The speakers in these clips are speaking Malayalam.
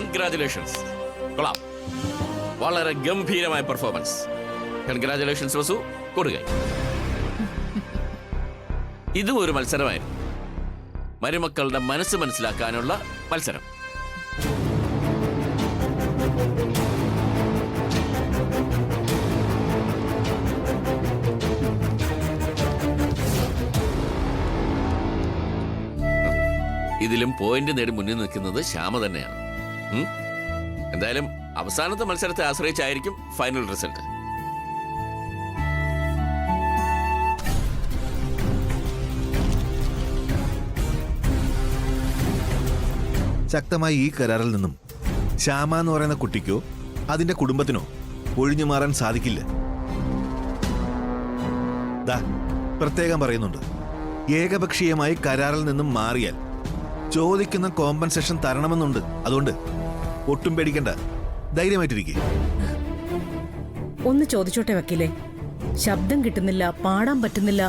കൺഗ്രാറ്റുലേഷൻസ്. കൊള്ളാം, വളരെ ഗംഭീരമായ പെർഫോമൻസ്. കൺഗ്രാറ്റുലേഷൻസ് വസു. കൊടുകൈ. ഇതും ഒരു മത്സരമായിരുന്നു, മരുമക്കളുടെ മനസ്സ് മനസ്സിലാക്കാനുള്ള മത്സരം. ഇതിലും പോയിന്റ് നേടി മുന്നിൽ നിൽക്കുന്നത് ശ്യാമ തന്നെയാണ്. എന്തായാലും അവസാനത്തെ മത്സരത്തെ ആശ്രയിച്ചായിരിക്കും ഫൈനൽ റിസൾട്ട്. ശക്തമായ ഈ കരാറിൽ നിന്നും ശ്യാമ എന്ന് പറയുന്ന കുട്ടിക്കോ അതിന്റെ കുടുംബത്തിനോ ഒഴിഞ്ഞു മാറാൻ സാധിക്കില്ല. പ്രത്യേകം പറയുന്നുണ്ട്, ഏകപക്ഷീയമായി കരാറിൽ നിന്നും മാറിയാൽ ചോദിക്കുന്ന കോമ്പൻസേഷൻ തരണമെന്നുണ്ട്. അതുകൊണ്ട് ഒട്ടും പേടിക്കണ്ട, ധൈര്യമായിട്ടിരിക്കെ. ഒന്ന് ചോദിച്ചോട്ടെ വക്കീലെ, ശബ്ദം കിട്ടുന്നില്ല, പാടാൻ പറ്റുന്നില്ല,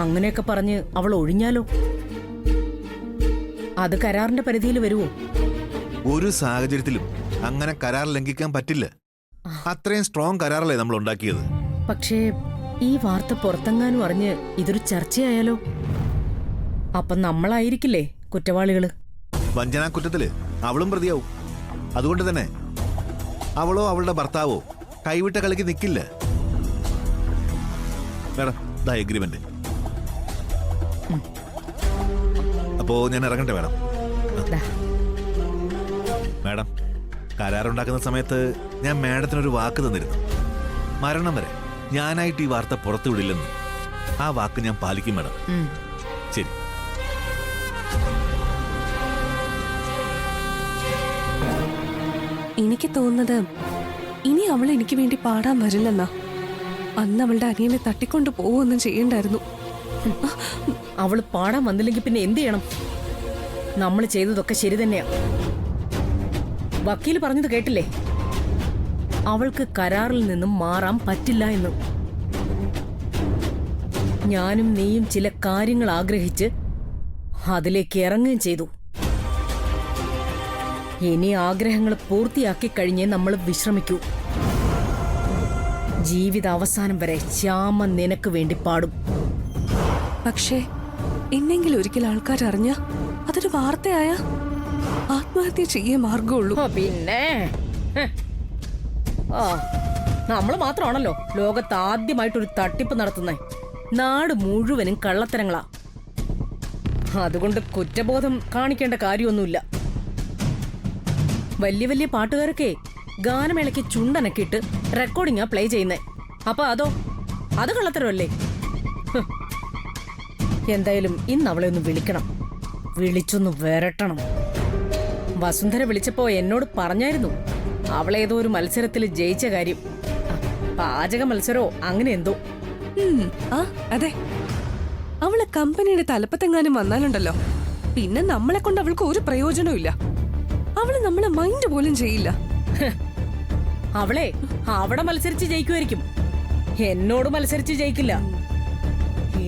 അങ്ങനെയൊക്കെ പറഞ്ഞ് അവൾ ഒഴിഞ്ഞാലോ? അത് കരാറിന്റെ പരിധിയിൽ വരുമോ? ഒരു സാഹചര്യത്തിലും അങ്ങനെ കരാർ ലംഘിക്കാൻ പറ്റില്ല. അത്രയും സ്ട്രോങ് കരാറല്ലേ നമ്മൾ ഉണ്ടാക്കിയത്. പക്ഷേ ഈ വാർത്ത പുറത്തെങ്ങാനും അറിഞ്ഞ് ഇതൊരു ചർച്ചയായാലോ? അപ്പം നമ്മളായിരിക്കില്ലേ കുറ്റവാളികള്? വഞ്ചനാ കുറ്റത്തില് അവളും പ്രതിയാവും. അതുകൊണ്ട് തന്നെ അവളോ അവളുടെ ഭർത്താവോ കൈവിട്ട കളിക്ക് നിൽക്കില്ല. മേഡം, ദാ എഗ്രിമെന്റ്. അപ്പോ ഞാൻ ഇറങ്ങട്ടെ മേഡം? മേഡം, കരാറുണ്ടാക്കുന്ന സമയത്ത് ഞാൻ മേഡത്തിനൊരു വാക്ക് തന്നിരുന്നു. മരണം വരെ ഞാനായിട്ട് ഈ വാർത്ത പുറത്തുവിടില്ലെന്ന്. ആ വാക്ക് ഞാൻ പാലിക്കും മേഡം. ശരി. എനിക്ക് തോന്നുന്നത് ഇനി അവൾ എനിക്ക് വേണ്ടി പാടാൻ വരില്ലെന്നാ. അന്ന് അവളുടെ അനിയനെ തട്ടിക്കൊണ്ടു പോവൊന്നും ചെയ്യണ്ടായിരുന്നു. അവള് പാടാൻ വന്നില്ലെങ്കിൽ പിന്നെ എന്ത് ചെയ്യണം? നമ്മൾ ചെയ്തതൊക്കെ ശരി തന്നെയാ. വക്കീല് പറഞ്ഞത് കേട്ടില്ലേ? അവൾക്ക് കരാറിൽ നിന്നും മാറാൻ പറ്റില്ല എന്ന്. ഞാനും നീയും ചില കാര്യങ്ങൾ ആഗ്രഹിച്ച് അതിലേക്ക് ഇറങ്ങുകയും ചെയ്തു. ഇനി ആഗ്രഹങ്ങൾ പൂർത്തിയാക്കി കഴിഞ്ഞേ നമ്മൾ വിശ്രമിക്കൂ. ജീവിത അവസാനം വരെ ശ്യാമ നിനക്ക് വേണ്ടി പാടും. പക്ഷേ എന്നെങ്കിലും ഒരിക്കൽ ആൾക്കാർ അറിഞ്ഞ അതൊരു വാർത്തയായ ആത്മഹത്യ ചെയ്യേ മാർഗമുള്ളൂ. പിന്നെ നമ്മൾ മാത്രമാണല്ലോ ലോകത്ത് ആദ്യമായിട്ടൊരു തട്ടിപ്പ് നടത്തുന്നേ. നാട് മുഴുവനും കള്ളത്തരങ്ങളാ. അതുകൊണ്ട് കുറ്റബോധം കാണിക്കേണ്ട കാര്യമൊന്നുമില്ല. വലിയ വലിയ പാട്ടുകാരൊക്കെ ഗാനമേളയ്ക്ക് ചുണ്ടനൊക്കെ ഇട്ട് റെക്കോർഡിങ്ങാ പ്ലേ ചെയ്യുന്നേ. അപ്പൊ അത് കള്ളത്തരമല്ലേ? എന്തായാലും ഇന്ന് അവളെ ഒന്ന് വിളിക്കണം, വിളിച്ചൊന്ന് വരട്ടണം. വസുന്ധര വിളിച്ചപ്പോ എന്നോട് പറഞ്ഞായിരുന്നു അവളേതോ ഒരു മത്സരത്തിൽ ജയിച്ച കാര്യം. പാചക മത്സരോ അങ്ങനെ എന്തോ. അതെ, അവള് കമ്പനിയുടെ തലപ്പത്തെങ്ങാനും വന്നാലുണ്ടല്ലോ, പിന്നെ നമ്മളെ കൊണ്ട് അവൾക്ക് ഒരു പ്രയോജനവും ഇല്ല. അവള് നമ്മളെ മൈൻഡ് പോലും ചെയ്യില്ല. അവളെ അവിടെ മത്സരിച്ച് ജയിക്കുമായിരിക്കും, എന്നോട് മത്സരിച്ച് ജയിക്കില്ല.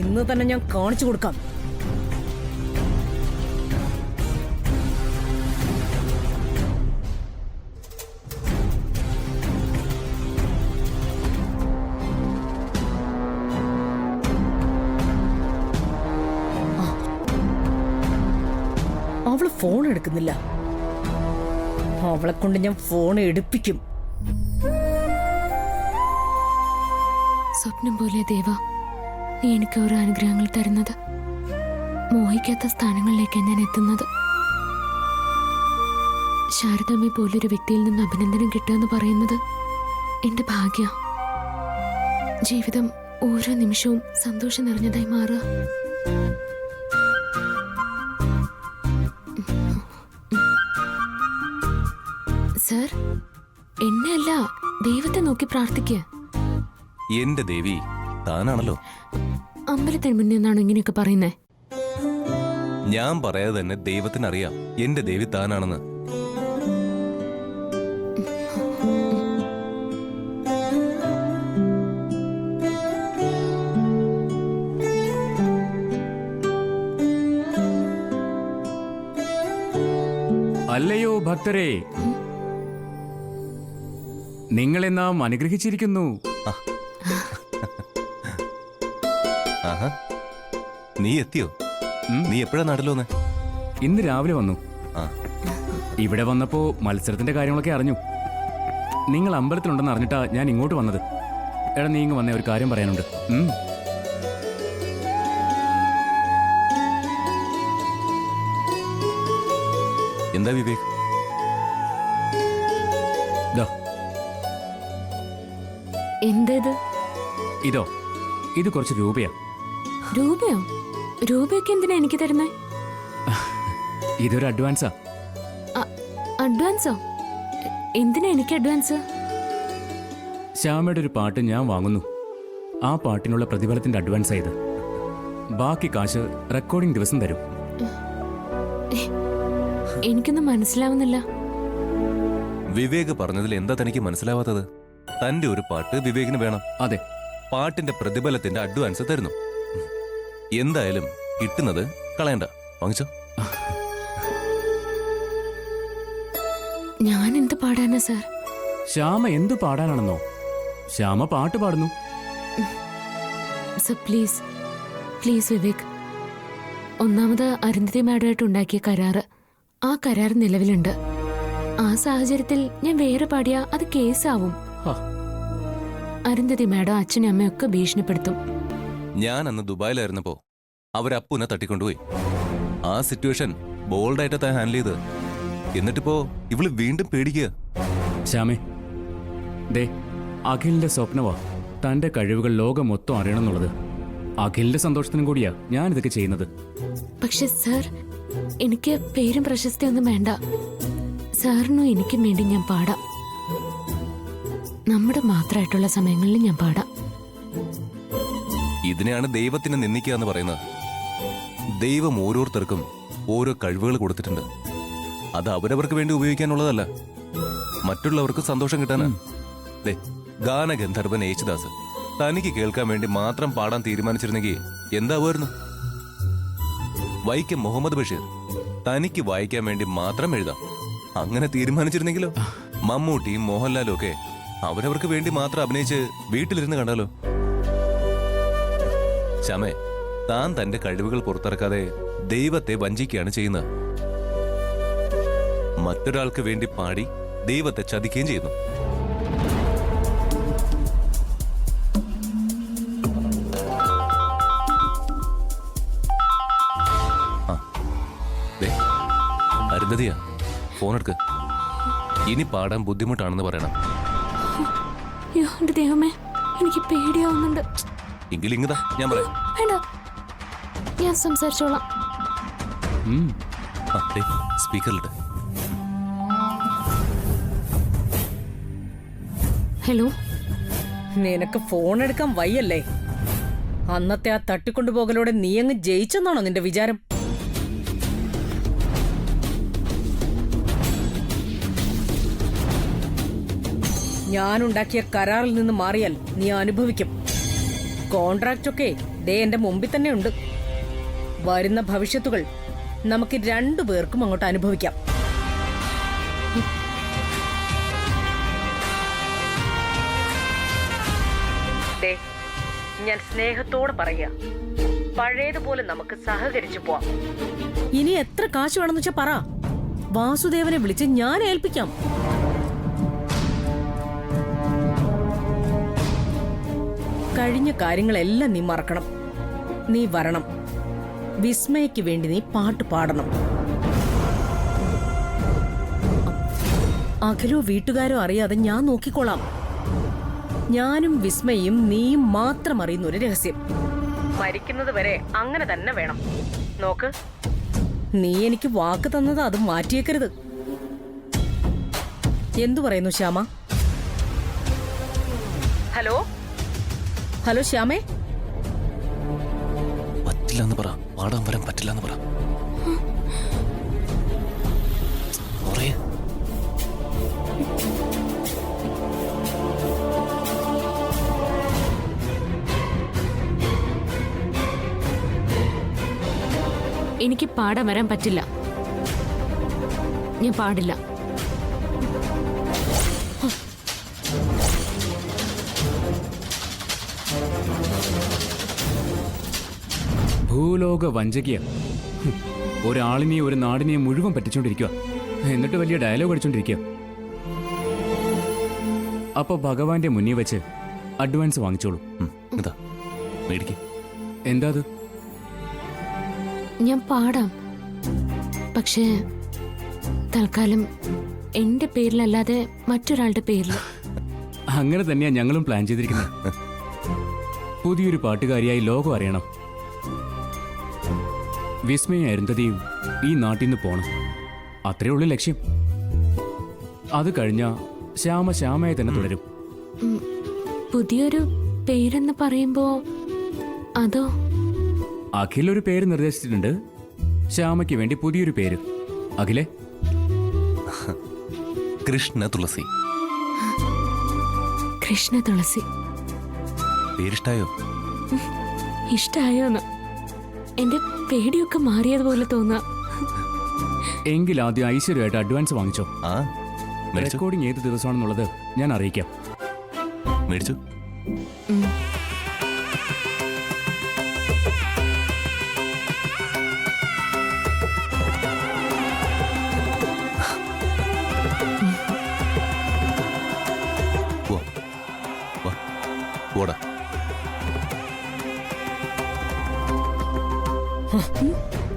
ഇന്ന് തന്നെ ഞാൻ കാണിച്ചു കൊടുക്കാം. അവള് ഫോൺ എടുക്കുന്നില്ല. അവളെ കൊണ്ട് ഞാൻ ഫോൺ എടുപ്പിക്കും. സ്വപ്നം പോലെ ദേവ, നീ എനിക്ക് ഓരോ അനുഗ്രഹങ്ങൾ തരുന്നത്. മോഹിക്കാത്ത സ്ഥാനങ്ങളിലേക്കാണ് ഞാൻ എത്തുന്നത്. ശാരദാമ്മ പോലൊരു വ്യക്തിയിൽ നിന്ന് അഭിനന്ദനം കിട്ടുക പറയുന്നത് എന്റെ ഭാഗ്യ. ജീവിതം ഓരോ നിമിഷവും സന്തോഷം നിറഞ്ഞതായി മാറുക. സർ, എന്നെ അല്ല ദൈവത്തെ നോക്കി പ്രാർത്ഥിക്കുക. എന്റെ ദേവി താനാണല്ലോ. അമ്പലത്തിന് മുന്നിൽ നിന്നാണോ ഇങ്ങനെയൊക്കെ പറയുന്നേ? ഞാൻ പറയാതെ തന്നെ ദൈവത്തിനറിയാം എന്റെ ദേവി താനാണെന്ന്. അല്ലയോ ഭക്തരെ, നിങ്ങളെ നാം അനുഗ്രഹിച്ചിരിക്കുന്നു. ആഹാ, നീ എത്തിയോ? നീ എപ്പോഴാ നാട്ടിലോന്ന്? ഇന്ന് രാവിലെ വന്നു. ആ, ഇവിടെ വന്നപ്പോ മത്സരത്തിന്റെ കാര്യങ്ങളൊക്കെ അറിഞ്ഞു. നിങ്ങൾ അമ്പലത്തിലുണ്ടെന്ന് അറിഞ്ഞിട്ടാ ഞാൻ ഇങ്ങോട്ട് വന്നത്. എടാ, നീ ഇങ്ങ് വന്നേ, ഒരു കാര്യം പറയാനുണ്ട്. എന്താ വിവേക്? ദാ, എന്തേത്? ഇതോ, ഇത് കുറച്ച് രൂപയാ. രൂപയോ? രൂപയൊക്കെ എന്തിനാ എനിക്ക് തരുന്നേ? ഇതൊരു അഡ്വാൻസാ. അഡ്വാൻസോ? എന്തിനാ എനിക്ക് അഡ്വാൻസ്? ശ്യാമയുടെ ഒരു പാട്ട് ഞാൻ വാങ്ങുന്നു. ആ പാട്ടിനുള്ള പ്രതിഫലത്തിന്റെ അഡ്വാൻസാ ഇത്. ബാക്കി കാശ് റെക്കോർഡിംഗ് ദിവസം തരും. എനിക്കൊന്നും മനസ്സിലാവുന്നില്ല. വിവേക് പറഞ്ഞതിൽ എന്താ തനിക്ക് മനസ്സിലാവാത്തത്? തന്റെ ഒരു പാട്ട് വിവേകിന് വേണം. അതെ, പാട്ടിന്റെ പ്രതിഫലത്തിന്റെ അഡ്വാൻസ് തരുന്നു. എന്തായാലും കിട്ടുന്നത് കളയണ്ട. വാങ്ങിച്ചോ. ഞാൻ എന്ത് പാടാനാ സാർ? ശ്യാമ എന്തു പാടാനാണെന്നോ? ശ്യാമ പാട്ട് പാടുന്നു. Sir please, please Vivek. ഒന്നാമത് അരുന്ധതി മാഡമായിട്ട് ഉണ്ടാക്കിയ കരാറ്, ആ കരാർ നിലവിലുണ്ട്. ആ സാഹചര്യത്തിൽ ഞാൻ വേറെ പാടിയാ അത് കേസാവും. ഹാ. അരുന്ധതി മാഡം അച്ഛനും അമ്മയൊക്കെ ഭീഷണിപ്പെടുത്തും. ഞാൻ അന്ന് ദുബായിലായിരുന്നപ്പോ അവരപ്പൂനെ തട്ടിക്കൊണ്ടുപോയി. ആ സിറ്റുവേഷൻ ബോൾഡായിട്ട് താൻ ഹാൻഡിൽ ചെയ്ത്. എന്നിട്ടിപ്പോ ഇവള് വീണ്ടും പേടിക്കുക. ശ്യാമേ, ദേ, അഖിലിന്റെ സ്വപ്നവാ തന്റെ കഴിവുകൾ ലോകം മൊത്തം അറിയണമെന്നുള്ളത്. അഖിലിന്റെ സന്തോഷത്തിനും കൂടിയാ ഞാൻ ഇതൊക്കെ ചെയ്യുന്നത്. പക്ഷെ സർ, എനിക്ക് പേരും പ്രശസ്തിയൊന്നും വേണ്ട. സാറിനും എനിക്കും വേണ്ടി ഞാൻ പാടാം. നമ്മുടെ മാത്രമായിട്ടുള്ള സമയങ്ങളിൽ ഞാൻ പാടാം. ഇതിനെയാണ് ദൈവത്തിനെ നിന്ദിക്കുക എന്ന് പറയുന്നത്. ദൈവം ഓരോരുത്തർക്കും ഓരോ കഴിവുകൾ കൊടുത്തിട്ടുണ്ട്. അത് അവരവർക്ക് വേണ്ടി ഉപയോഗിക്കാനുള്ളതല്ല, മറ്റുള്ളവർക്ക് സന്തോഷം കിട്ടാനാ. ദേ, ഗാനഗന്ധർവൻ യേശുദാസ് തനിക്ക് കേൾക്കാൻ വേണ്ടി മാത്രം പാടാൻ തീരുമാനിച്ചിരുന്നെങ്കിൽ എന്താവുമായിരുന്നു? വൈക്കം മുഹമ്മദ് ബഷീർ തനിക്ക് വായിക്കാൻ വേണ്ടി മാത്രം എഴുതാം അങ്ങനെ തീരുമാനിച്ചിരുന്നെങ്കിലോ? മമ്മൂട്ടിയും മോഹൻലാലും ഒക്കെ അവരവർക്ക് വേണ്ടി മാത്രം അഭിനയിച്ച് വീട്ടിലിരുന്ന് കണ്ടാലോ? ശ്യാമേ, താൻ തന്റെ കഴിവുകൾ പുറത്തിറക്കാതെ ദൈവത്തെ വഞ്ചിക്കുകയാണ് ചെയ്യുന്നത്. മറ്റൊരാൾക്ക് വേണ്ടി പാടി ദൈവത്തെ ചതിക്കുകയും ചെയ്യുന്നു. അരുന്ധതിയാ, ഫോൺ എടുക്ക്. ഇനി പാടാൻ ബുദ്ധിമുട്ടാണെന്ന് പറയണം. അയ്യോ എന്റെ ദൈവമേ, എനിക്ക് പേടിയാവുന്നുണ്ട്. എങ്കിൽ ഇങ്ങതാ ഞാൻ പറയാം. വേണ്ട, ഞാൻ സംസാരിച്ചോളാം. സ്പീക്കറിലിട്ട്. ഹലോ. നിനക്ക് ഫോൺ എടുക്കാൻ വയ്യല്ലേ? അന്നത്തെ ആ തട്ടിക്കൊണ്ടുപോകലോടെ നീ അങ്ങ് ജയിച്ചെന്നാണോ നിന്റെ വിചാരം? ഞാനുണ്ടാക്കിയ കരാറിൽ നിന്ന് മാറിയാൽ നീ അനുഭവിക്കും. കോൺട്രാക്റ്റ് ഒക്കെ ദേ എന്റെ മുമ്പിൽ തന്നെ ഉണ്ട്. വരുന്ന ഭവിഷ്യത്തുകൾ നമുക്ക് രണ്ടുപേർക്കും അങ്ങോട്ട് അനുഭവിക്കാം. ഞാൻ സ്നേഹത്തോടെ പറയാ, പഴയതുപോലെ നമുക്ക് സഹകരിച്ചു പോവാം. ഇനി എത്ര കാശ് വേണമെന്ന് വെച്ചാ പറ, വാസുദേവനെ വിളിച്ച് ഞാൻ ഏൽപ്പിക്കാം. കഴിഞ്ഞ കാര്യങ്ങളെല്ലാം നീ മറക്കണം. നീ വരണം. വിസ്മയക്ക് വേണ്ടി നീ പാട്ട് പാടണം. അഖിലോ വീട്ടുകാരോ അറിയാതെ ഞാൻ നോക്കിക്കോളാം. ഞാനും വിസ്മയും നീയും മാത്രം അറിയുന്ന ഒരു രഹസ്യം. മരിക്കുന്നത് വരെ അങ്ങനെ തന്നെ വേണം. നോക്ക്, നീ എനിക്ക് വാക്ക് തന്നത് അത് മാറ്റിയേക്കരുത്. എന്തു പറയുന്നു ശ്യാമ? ഹലോ ഹലോ ശ്യാമേ. പറ്റില്ലെന്ന് പറ, പാടാൻ വരാൻ പറ്റില്ലെന്ന് പറ. എനിക്ക് പാടാൻ വരാൻ പറ്റില്ല. ഞാൻ പാടില്ല. ഭൂലോക വഞ്ചകിയ ഒരാളിനെയും ഒരു നാടിനെയും മുഴുവൻ പറ്റിച്ചോണ്ടിരിക്കുക. എന്നിട്ട് വലിയ ഡയലോഗ് അടിച്ചോണ്ടിരിക്കുക. അപ്പൊ ഭഗവാന്റെ മുന്നിൽ വെച്ച് അഡ്വാൻസ് വാങ്ങിച്ചോളൂ. ഇതാ മേടിക്ക്. എന്താ അത്? ഞാൻ പാടാം, പക്ഷേ തൽക്കാലം എന്റെ പേരിലല്ലാതെ മറ്റൊരാളുടെ പേരിൽ. അങ്ങനെ തന്നെയാ ഞങ്ങളും പ്ലാൻ ചെയ്തിരിക്കുന്നത്. പുതിയൊരു പാട്ടുകാരിയായി ലോകം അറിയണം. വിസ്മയ അരുന്ധതിയും ഈ നാട്ടിൽ നിന്ന് പോണം. അത്രേ ഉള്ളൂ ലക്ഷ്യം. അത് കഴിഞ്ഞാ ശ്യാമയായി തന്നെ തുടരും. പുതിയൊരു പേരെന്ന് പറയുമ്പോ അതോ? അഖിൽ ഒരു പേര് നിർദ്ദേശിച്ചിട്ടുണ്ട്. ശ്യാമയ്ക്ക് വേണ്ടി പുതിയൊരു പേര്. അഖിലേ? കൃഷ്ണ തുളസി. കൃഷ്ണ തുളസി. പേരിഷ്ടായോ? ഇഷ്ടായോന്ന് എന്റെ പേടിയൊക്കെ മാറിയതുപോലെ തോന്നുക. എങ്കിൽ ആദ്യം ഐശ്വര്യമായിട്ട് അഡ്വാൻസ് വാങ്ങിച്ചോ. ആ മേടിച്ചു. റെക്കോർഡിംഗ് ഏത് ദിവസമാണെന്നുള്ളത് ഞാൻ അറിയിക്കാം. മേടിച്ചു. പോടാ.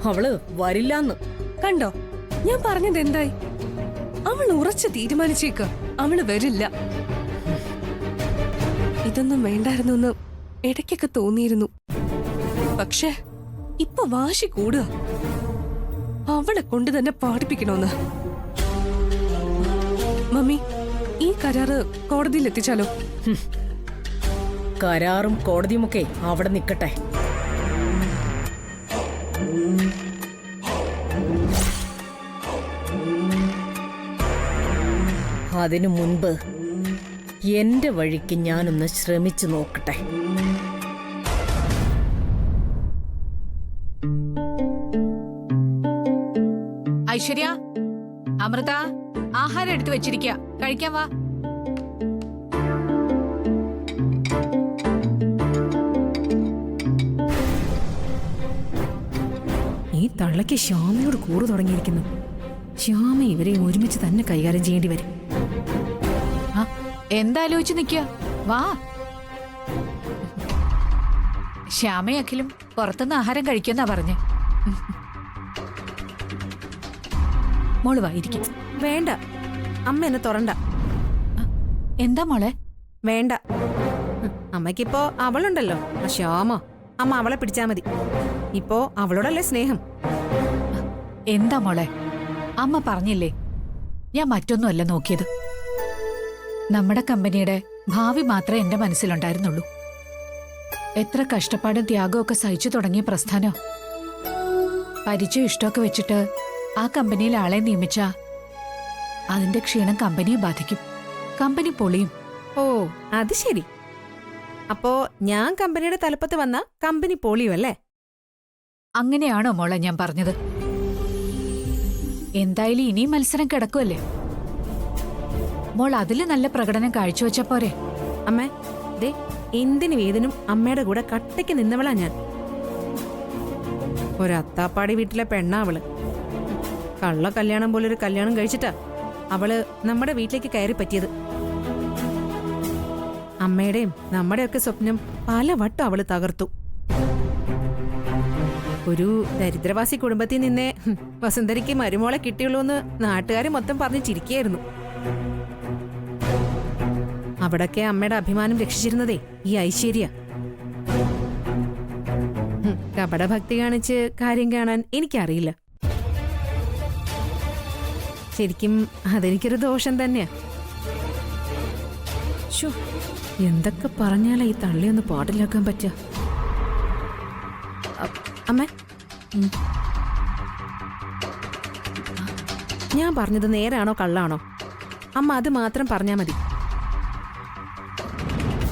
അവള് വരില്ലാന്ന്. കണ്ടോ, ഞാൻ പറഞ്ഞത് എന്തായി? അവൾ ഉറച്ചു തീരുമാനിച്ചേക്ക് അവള് വരില്ല. ഇതൊന്നും വേണ്ടായിരുന്നെന്ന് ഇടയ്ക്കൊക്കെ തോന്നിയിരുന്നു. പക്ഷേ ഇപ്പൊ വാശി കൂടുക. അവളെ കൊണ്ട് തന്നെ പാടിപ്പിക്കണോന്ന്. മമ്മി, ഈ കരാറ് കോടതിയിൽ എത്തിച്ചാലോ? കരാറും കോടതിയുമൊക്കെ അവിടെ നിൽക്കട്ടെ. അതിനു മുൻപ് എന്റെ വഴിക്ക് ഞാനൊന്ന് ശ്രമിച്ചു നോക്കട്ടെ. ഐശ്വര്യ, അമൃത, ആഹാരം എടുത്തു വെച്ചിരിക്കുക, കഴിക്കാൻ വാ. ഈ തള്ളയ്ക്ക് ശ്യാമയോട് കൂറു തുടങ്ങിയിരിക്കുന്നു. ശ്യാമ ഇവരെ ഒരുമിച്ച് തന്നെ കൈകാര്യം ചെയ്യേണ്ടി വരും. എന്താലോചിച്ച് നിൽക്കുക? വാ. ശ്യാമയും അഖിലും പുറത്തുനിന്ന് ആഹാരം കഴിക്കുമെന്നാ പറഞ്ഞ്. മോള് വാ, ഇരിക്കും. വേണ്ട, അമ്മ എന്നെ തുറണ്ട. എന്താ മോളെ? വേണ്ട, അമ്മയ്ക്കിപ്പോ അവളുണ്ടല്ലോ, ആ ശ്യാമ. അമ്മ അവളെ പിടിച്ചാ മതി. ഇപ്പോ അവളോടല്ലേ സ്നേഹം. എന്താ മോളെ? അമ്മ പറഞ്ഞില്ലേ, ഞാൻ മറ്റൊന്നുമല്ല നോക്കിയത്. നമ്മുടെ കമ്പനിയുടെ ഭാവി മാത്രമേ എന്റെ മനസ്സിലുണ്ടായിരുന്നുള്ളൂ. എത്ര കഷ്ടപ്പാടും ത്യാഗവും ഒക്കെ സഹിച്ചു തുടങ്ങിയ പ്രസ്ഥാനോ. പരിചയം ഇഷ്ടമൊക്കെ വെച്ചിട്ട് ആ കമ്പനിയിൽ ആളെ നിയമിച്ച അതിന്റെ ക്ഷീണം കമ്പനിയെ ബാധിക്കും. കമ്പനി പൊളിയും. ഓ, അത് ശരി. അപ്പോ ഞാൻ കമ്പനിയുടെ തലപ്പത്ത് വന്ന കമ്പനി പൊളിയും അല്ലേ? അങ്ങനെയാണോ മോളെ ഞാൻ പറഞ്ഞത്? എന്തായാലും ഇനിയും മത്സരം കിടക്കുമല്ലേ. മോൾ അതില് നല്ല പ്രകടനം കാഴ്ചവെച്ച പോരെ? അമ്മേ, ദേ എന്തിനും ഏതിനും അമ്മയുടെ കൂടെ കട്ടയ്ക്ക് നിന്നവളാ ഞാൻ. ഒരത്താപ്പാടി വീട്ടിലെ പെണ്ണാ അവള്. കള്ള കല്യാണം പോലൊരു കല്യാണം കഴിച്ചിട്ടാ അവള് നമ്മുടെ വീട്ടിലേക്ക് കയറി പറ്റിയത്. അമ്മയുടെയും നമ്മുടെയൊക്കെ സ്വപ്നം പലവട്ടം അവള് തകർത്തു. ഒരു ദരിദ്രവാസി കുടുംബത്തിൽ നിന്നേ വസുന്ധരയ്ക്ക് മരുമോളെ കിട്ടിയുള്ളൂ എന്ന് നാട്ടുകാർ മൊത്തം പറഞ്ഞ് ചിരിക്കുകയായിരുന്നു. അവിടൊക്കെ അമ്മയുടെ അഭിമാനം രക്ഷിച്ചിരുന്നതേ ഈ ഐശ്വര്യ. കപടഭക്തി കാണിച്ച് കാര്യം കാണാൻ എനിക്കറിയില്ല. ശരിക്കും അതെനിക്കൊരു ദോഷം തന്നെയാ. ശോ, എന്തൊക്കെ പറഞ്ഞാലാ ഈ തള്ളിയൊന്ന് പാട്ടിലാക്കാൻ പറ്റുക? അമ്മേ, ഞാൻ പറഞ്ഞത് നേരാണോ കള്ളാണോ? അമ്മ അത് മാത്രം പറഞ്ഞാ മതി.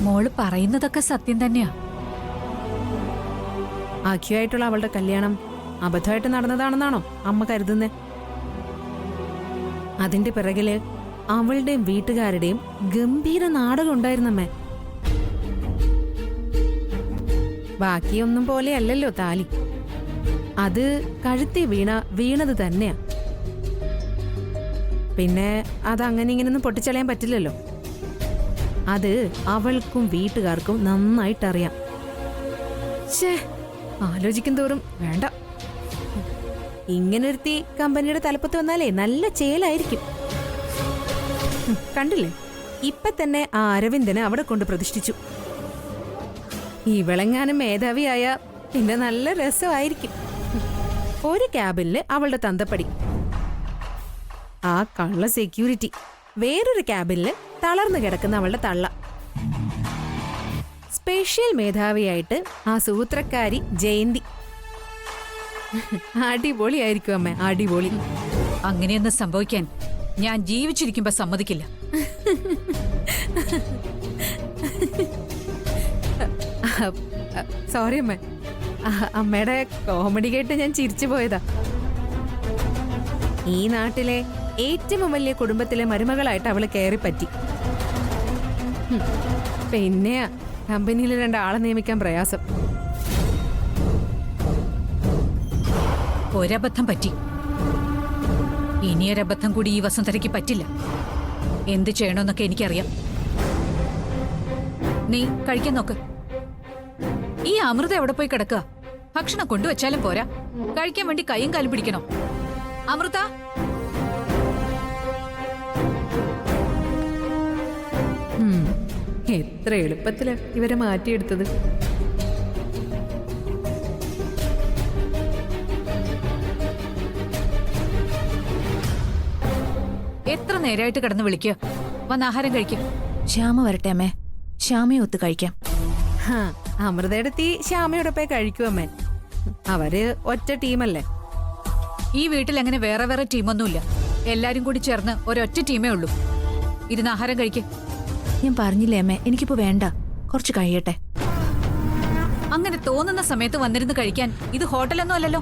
മോള് പറയുന്നതൊക്കെ സത്യം തന്നെയാ. ആഖ്യമായിട്ടുള്ള അവളുടെ കല്യാണം അബദ്ധമായിട്ട് നടന്നതാണെന്നാണോ അമ്മ കരുതുന്നേ? അതിന്റെ പിറകില് അവളുടെയും വീട്ടുകാരുടെയും ഗംഭീര നാടകം ഉണ്ടായിരുന്നമ്മേ. ബാക്കിയൊന്നും പോലെയല്ലല്ലോ താലി. അത് കഴുത്തി വീണത് തന്നെയാ. പിന്നെ അത് അങ്ങനെ ഇങ്ങനെയൊന്നും പൊട്ടിച്ചളയാൻ പറ്റില്ലല്ലോ. അത് അവൾക്കും വീട്ടുകാർക്കും നന്നായിട്ടറിയാം. ആലോചിക്കും തോറും വേണ്ട. ഇങ്ങനൊരുത്തി കമ്പനിയുടെ തലപ്പത്ത് വന്നാലേ നല്ല ചേലായിരിക്കും. കണ്ടില്ലേ, ഇപ്പൊ തന്നെ ആ അരവിന്ദനെ അവിടെ കൊണ്ട് പ്രതിഷ്ഠിച്ചു. ഇവളെങ്ങാനും മേധാവിയായ പിന്നെ നല്ല രസമായിരിക്കും. ഒരു ക്യാബിനില് അവളുടെ തന്തപ്പടി, ആ കള്ള സെക്യൂരിറ്റി, വേറൊരു ക്യാബിനില് തളർന്നു കിടക്കുന്ന അവളുടെ തള്ള, സ്പെഷ്യൽ മേധാവിയായിട്ട് ആ സൂത്രക്കാരി ജയന്തി. അടിപൊളിയായിരിക്കും അമ്മ, അടിപൊളി. അങ്ങനെയൊന്നും സംഭവിക്കാൻ ഞാൻ ജീവിച്ചിരിക്കുമ്പോ സമ്മതിക്കില്ല. സോറി അമ്മ, അമ്മയുടെ കോമഡി കേട്ട് ഞാൻ ചിരിച്ചു പോയതാ. ഈ നാട്ടിലെ ഏറ്റവും വലിയ കുടുംബത്തിലെ മരുമകളായിട്ട് അവള് കയറി പറ്റി. പിന്നെ കമ്പനിയിൽ 2 ആളെ നിയമിക്കാൻ പ്രയാസം. ഒരബദ്ധം പറ്റി, ഇനിയൊരബദ്ധം കൂടി ഈ വസുന്ധരയ്ക്ക് പറ്റില്ല. എന്ത് ചെയ്യണമെന്നൊക്കെ എനിക്കറിയാം. നീ കഴിക്കാൻ നോക്ക്. ഈ അമൃത എവിടെ പോയി കിടക്കുക? ഭക്ഷണം കൊണ്ടുവച്ചാലും പോരാ, കഴിക്കാൻ വേണ്ടി കൈയും കാലും പിടിക്കണം. അമൃത, എത്ര എളുപ്പത്തില് ഇവരെ മാറ്റിയെടുത്തത്. എത്ര നേരമായിട്ട് കിടന്ന് വിളിക്കുക? വന്ന് ആഹാരം കഴിക്കും. ശ്യാമ വരട്ടെ അമ്മേ, ശ്യാമയെ ഒത്ത് കഴിക്കാം. അമൃതയുടെ തീ ശ്യാമയോടൊപ്പം കഴിക്കും അമ്മേ. അവര് ഒറ്റ ടീമല്ലേ. ഈ വീട്ടിൽ അങ്ങനെ വേറെ വേറെ ടീമൊന്നുമില്ല. എല്ലാരും കൂടി ചേർന്ന് ഒരൊറ്റ ടീമേ ഉള്ളൂ. ഇരുന്ന് ആഹാരം കഴിക്കും. ഞാൻ പറഞ്ഞില്ലേ അമ്മേ, എനിക്കിപ്പോ വേണ്ട, കുറച്ച് കഴിയട്ടെ. അങ്ങനെ തോന്നുന്ന സമയത്ത് വന്നിരുന്ന് കഴിക്കാൻ ഇത് ഹോട്ടലൊന്നും അല്ലല്ലോ.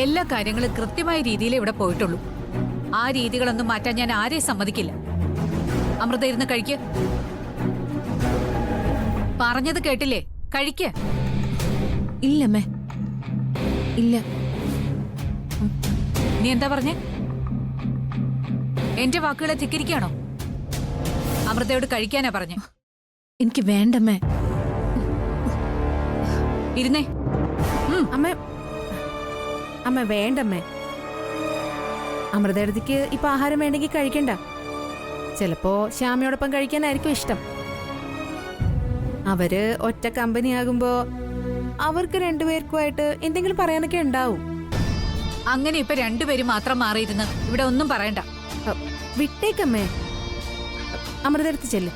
എല്ലാ കാര്യങ്ങളും കൃത്യമായ രീതിയിലേ ഇവിടെ പോയിട്ടുള്ളൂ. ആ രീതികളൊന്നും മാറ്റാൻ ഞാൻ ആരെയും സമ്മതിക്കില്ല. അമൃത ഇരുന്ന് കഴിക്ക്. പറഞ്ഞത് കേട്ടില്ലേ? കഴിക്ക്. ഇല്ലമ്മേ, ഇല്ല. നീ എന്താ പറഞ്ഞേ? എന്റെ വാക്കുകളെ ധിക്കരിക്കാണോ? അമൃതയോട് കഴിക്കാനാ പറഞ്ഞേ. എനിക്ക് വേണ്ടമ്മേ. ഇരുന്നേ. അമ്മ, അമ്മ വേണ്ടമ്മേ. അമൃതടുത്തേക്ക് ഇപ്പൊ ആഹാരം വേണ്ടെങ്കിൽ കഴിക്കണ്ട. ചിലപ്പോ ശ്യാമയോടൊപ്പം കഴിക്കാനായിരിക്കും ഇഷ്ടം. അവര് ഒറ്റ കമ്പനി ആകുമ്പോ അവർക്ക് 2 പേർക്കുമായിട്ട് എന്തെങ്കിലും പറയാനൊക്കെ ഉണ്ടാവും. അങ്ങനെ ഇപ്പൊ 2 പേര് മാത്രം മാറിയിരുന്ന് ഇവിടെ ഒന്നും പറയണ്ട. വിട്ടേക്കമ്മേ. അമൃതടുത്ത് ചെല്ല്.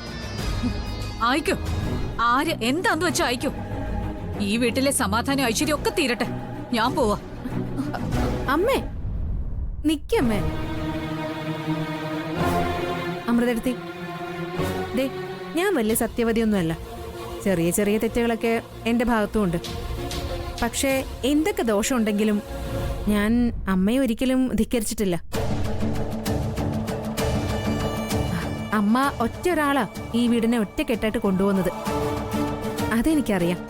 ആയിക്കോ, ആര് എന്താന്ന് വെച്ചാ ആയിക്കോ. ഈ വീട്ടിലെ സമാധാനം ഐശ്വര്യം ഒക്കെ തീരട്ടെ. ഞാൻ പോവാ. അമ്മേ നിക്കമ്മേ. അമൃതടുത്തി, ദേ, ഞാൻ വലിയ സത്യവതിയൊന്നുമല്ല. ചെറിയ ചെറിയ തെറ്റുകളൊക്കെ എന്റെ ഭാഗത്തും ഉണ്ട്. പക്ഷേ എന്തൊക്കെ ദോഷമുണ്ടെങ്കിലും ഞാൻ അമ്മയെ ഒരിക്കലും ധിക്കരിച്ചിട്ടില്ല. അമ്മ ഒറ്റ ഒരാളാ ഈ വീടിനെ ഒറ്റക്കെട്ടായിട്ട് കൊണ്ടുപോകുന്നത്. അതെനിക്കറിയാം.